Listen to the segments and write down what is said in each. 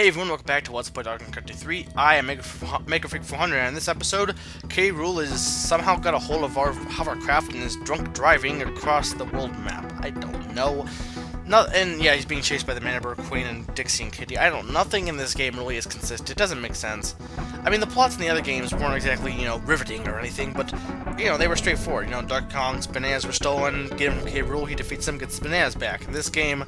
Hey everyone, welcome back to Let's Play Donkey Kong 3. I am MegaFreak400, and in this episode, K-Rool has somehow got a hold of our hovercraft and is drunk driving across the world map. I don't know. And yeah, he's being chased by the Manabur Queen and Dixie and Kitty. Nothing in this game really is consistent. It doesn't make sense. I mean, the plots in the other games weren't exactly, riveting or anything, but, they were straightforward. Donkey Kong's bananas were stolen, get him K-Rool, he defeats them, gets the bananas back. In this game,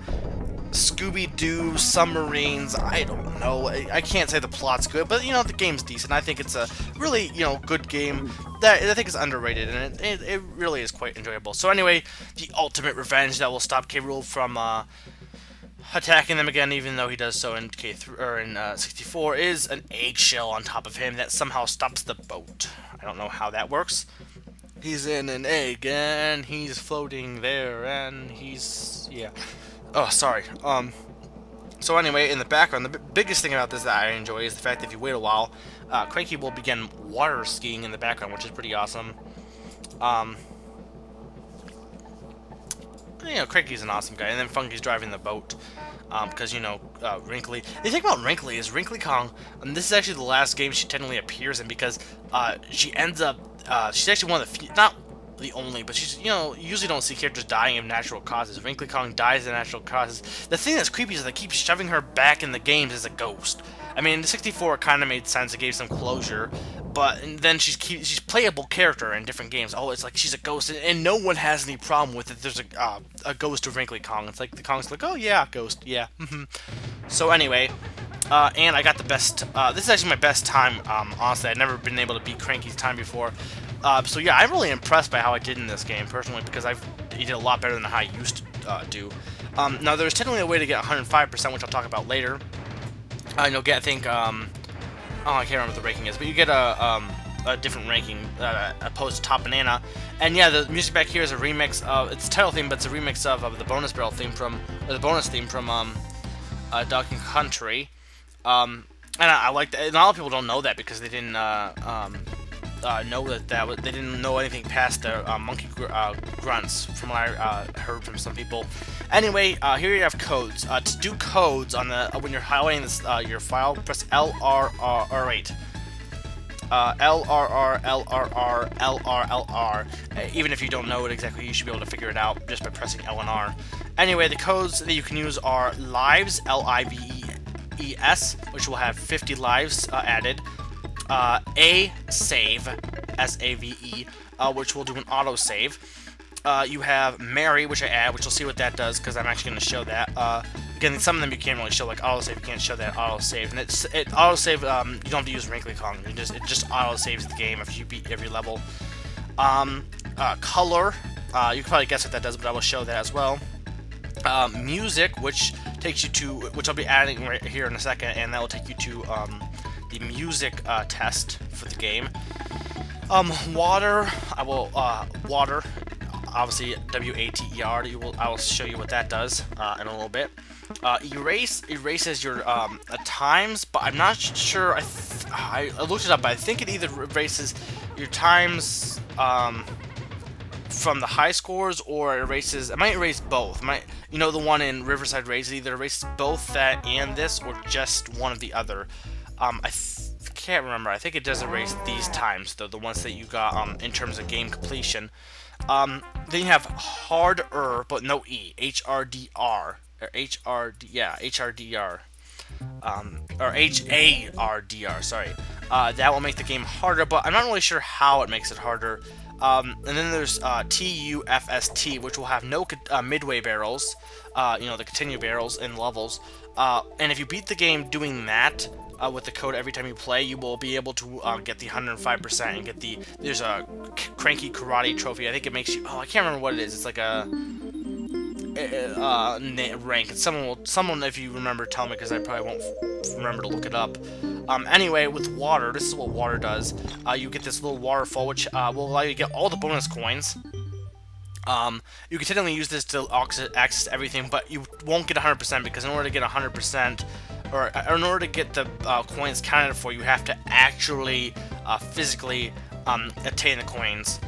Scooby-Doo, submarines, I don't know. I can't say the plot's good, but, the game's decent. I think it's a really, good game that I think is underrated, and it really is quite enjoyable. So anyway, the ultimate revenge that will stop K-Rool from attacking them again, even though he does so in K3 or in 64, is an eggshell on top of him that somehow stops the boat. I don't know how that works. He's in an egg, and he's floating there, and he's, yeah. Oh, sorry. So anyway, in the background, the biggest thing about this that I enjoy is the fact that if you wait a while, Cranky will begin water skiing in the background, which is pretty awesome. Cranky's an awesome guy, and then Funky's driving the boat. Because, Wrinkly... The thing about Wrinkly is Wrinkly Kong, and this is actually the last game she technically appears in, because she ends up... she's actually one of the few... Not the only, but she's, you usually don't see characters dying of natural causes. Wrinkly Kong dies of natural causes. The thing that's creepy is they keep shoving her back in the games as a ghost. I mean, in 64 it kind of made sense, it gave some closure, but then she's playable character in different games. Oh, it's like she's a ghost, and no one has any problem with it. There's a ghost of Wrinkly Kong. It's like the Kong's like, oh yeah, ghost, yeah. So anyway, and I got the best, this is actually my best time, honestly. I've never been able to beat Cranky's time before. So yeah, I'm really impressed by how I did in this game, personally, because he did a lot better than how I used to do. Now, there's technically a way to get 105%, which I'll talk about later. You'll get, I think, oh, I can't remember what the ranking is, but you get a different ranking opposed to Top Banana. And yeah, the music back here is a remix of, it's the title theme, but it's a remix of the bonus barrel theme from, or the bonus theme from Donkey Country. And I like that, and a lot of people don't know that because they didn't, know that they didn't know anything past the monkey grunts, from what I heard from some people. Anyway, here you have codes. To do codes on the when you're highlighting this your file, press LRR8. LRR. Even if you don't know it exactly, you should be able to figure it out just by pressing L and R. Anyway, the codes that you can use are lives, LIVES, which will have 50 lives added. A save, SAVE, which will do an auto save. You have Mary, which I add, which you'll see what that does, because I'm actually going to show that. Again, some of them you can't really show, like autosave, you can't show that autosave. And it autosave, you don't have to use Wrinkly Kong, it just autosaves the game if you beat every level. Color, you can probably guess what that does, but I will show that as well. Music, which takes you to, which I'll be adding right here in a second, and that will take you to the music test for the game. Water, water, obviously WATER. I will show you what that does in a little bit. Erase erases your times, but I'm not sure. I looked it up, but I think it either erases your times from the high scores, or it might erase both. The one in Riverside Race, it either erases both that and this, or just one or the other. I can't remember. I think it does erase these times, though, the ones that you got in terms of game completion. Then you have harder, but no E, HRDR, or HRDR, or HARDR, sorry. That will make the game harder, but I'm not really sure how it makes it harder. And then there's TUFST, which will have no midway barrels, the continue barrels and levels. And if you beat the game doing that, with the code every time you play, you will be able to get the 105% and get there's a Cranky Karate trophy. I think it makes you, I can't remember what it is. It's like a rank. Someone, if you remember, tell me, because I probably won't remember to look it up. Anyway, with water, this is what water does. You get this little waterfall, which will allow you to get all the bonus coins. You can technically use this to access everything, but you won't get 100%, because in order to get 100%, or in order to get the coins counted for, you have to actually physically obtain the coins.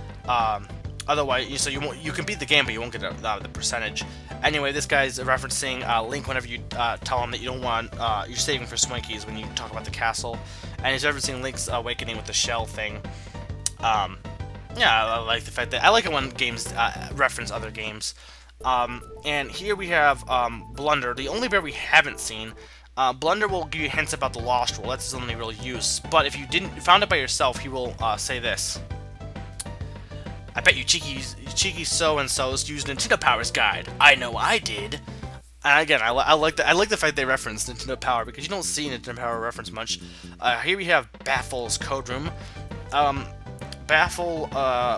Otherwise, so you can beat the game, but you won't get the percentage. Anyway, this guy's referencing Link whenever you tell him that you don't want, you're saving for Swinkies when you talk about the castle. And he's referencing Link's awakening with the shell thing. Yeah, I like the fact that I like it when games reference other games. And here we have Blunder, the only bear we haven't seen. Blunder will give you hints about the Lost World. That's his only real use. But if you found it by yourself, he will say this. I bet you cheeky so-and-sos used Nintendo Power's guide. I know I did. And again, I like the fact they reference Nintendo Power because you don't see Nintendo Power reference much. Here we have Baffle's code room. Baffle,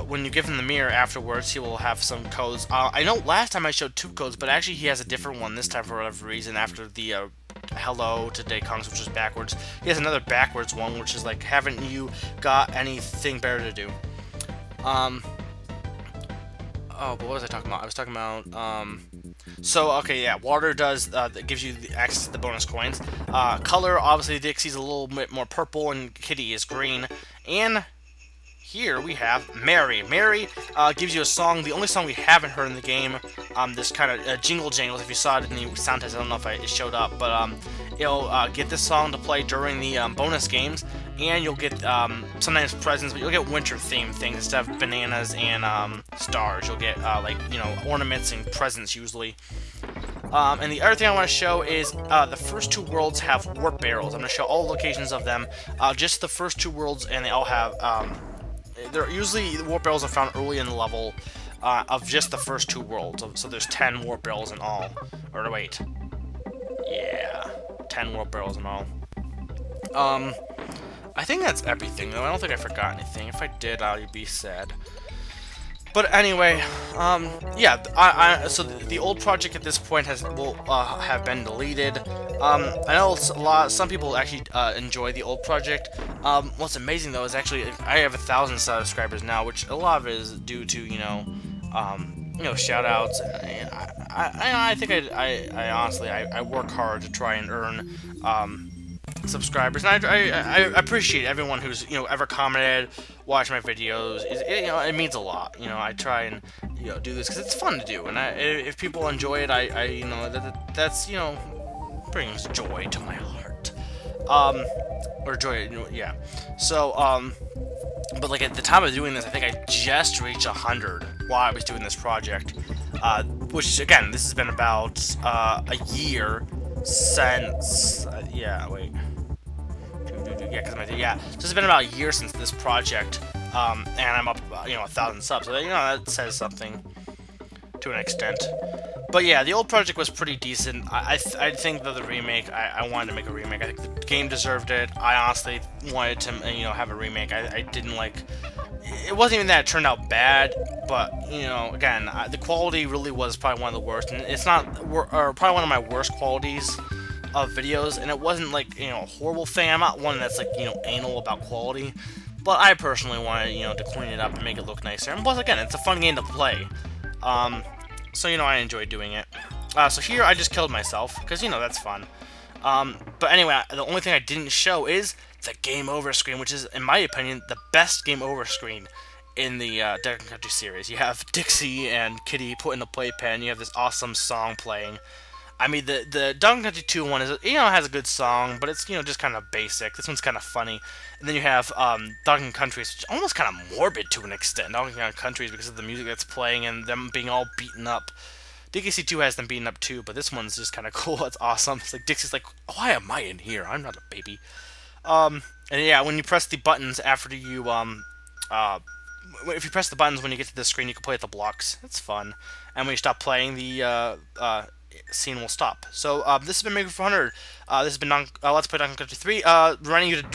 when you give him the mirror afterwards, he will have some codes. I know last time I showed 2 codes, but actually he has a different one this time for whatever reason. After the hello to Kongs, which is backwards, he has another backwards one, which is like, haven't you got anything better to do? Oh, but what was I talking about? I was talking about, so, okay, yeah, water does, that gives you the access to the bonus coins. Color, obviously, Dixie's a little bit more purple, and Kitty is green. And here we have Mary. Mary gives you a song, the only song we haven't heard in the game, this kind of jingle jangles. If you saw it in the sound test, I don't know if it showed up, but it'll get this song to play during the bonus games, and you'll get sometimes presents, but you'll get winter-themed things instead of bananas and stars. You'll get like, you know, ornaments and presents usually. And the other thing I want to show is the first 2 worlds have warp barrels. I'm going to show all locations of them, just the first 2 worlds, and they all have they're usually, the warp barrels are found early in the level of just the first 2 worlds. So there's 10 warp barrels in all. Or wait. Yeah. 10 warp barrels in all. I think that's everything, though. I don't think I forgot anything. If I did, I'd be sad. But anyway, yeah, so the old project at this point will have been deleted. I know some people actually enjoy the old project. What's amazing though is actually I have 1,000 subscribers now, which a lot of it is due to you know shout outs. I think I honestly I work hard to try and earn subscribers, and I appreciate everyone who's ever commented, watched my videos. It means a lot. I try and do this because it's fun to do, and if people enjoy it, that's brings joy to my heart. Or joy, yeah. So but like at the time of doing this, I think I just reached 100 while I was doing this project, which again, this has been about a year since. Yeah, wait. Yeah, so it's been about a year since this project, and I'm up, 1,000 subs. So that says something to an extent. But yeah, the old project was pretty decent. I think that the remake, I wanted to make a remake. I think the game deserved it. I honestly wanted to, have a remake. I didn't like. It wasn't even that it turned out bad, but again, the quality really was probably one of the worst, and it's not, or probably one of my worst qualities of videos, and it wasn't like a horrible thing. I'm not one that's like anal about quality, but I personally wanted to clean it up and make it look nicer. And plus, again, it's a fun game to play, so I enjoy doing it. So here I just killed myself because that's fun. But anyway, the only thing I didn't show is the game over screen, which is, in my opinion, the best game over screen in the Duck Country series. You have Dixie and Kitty put in a playpen. You have this awesome song playing. I mean, the Donkey Country 2 one is, has a good song, but it's, just kind of basic. This one's kind of funny. And then you have Donkey Countries, which is almost kind of morbid to an extent. Donkey Countries because of the music that's playing and them being all beaten up. DKC 2 has them beaten up too, but this one's just kind of cool. It's awesome. It's like Dixie's like, why am I in here? I'm not a baby. And yeah, when you press the buttons after you, if you press the buttons when you get to the screen, you can play with the blocks. It's fun. And when you stop playing, the scene will stop. So this has been Maker 400. This has been Let's Play Donkey Country 3. Running you to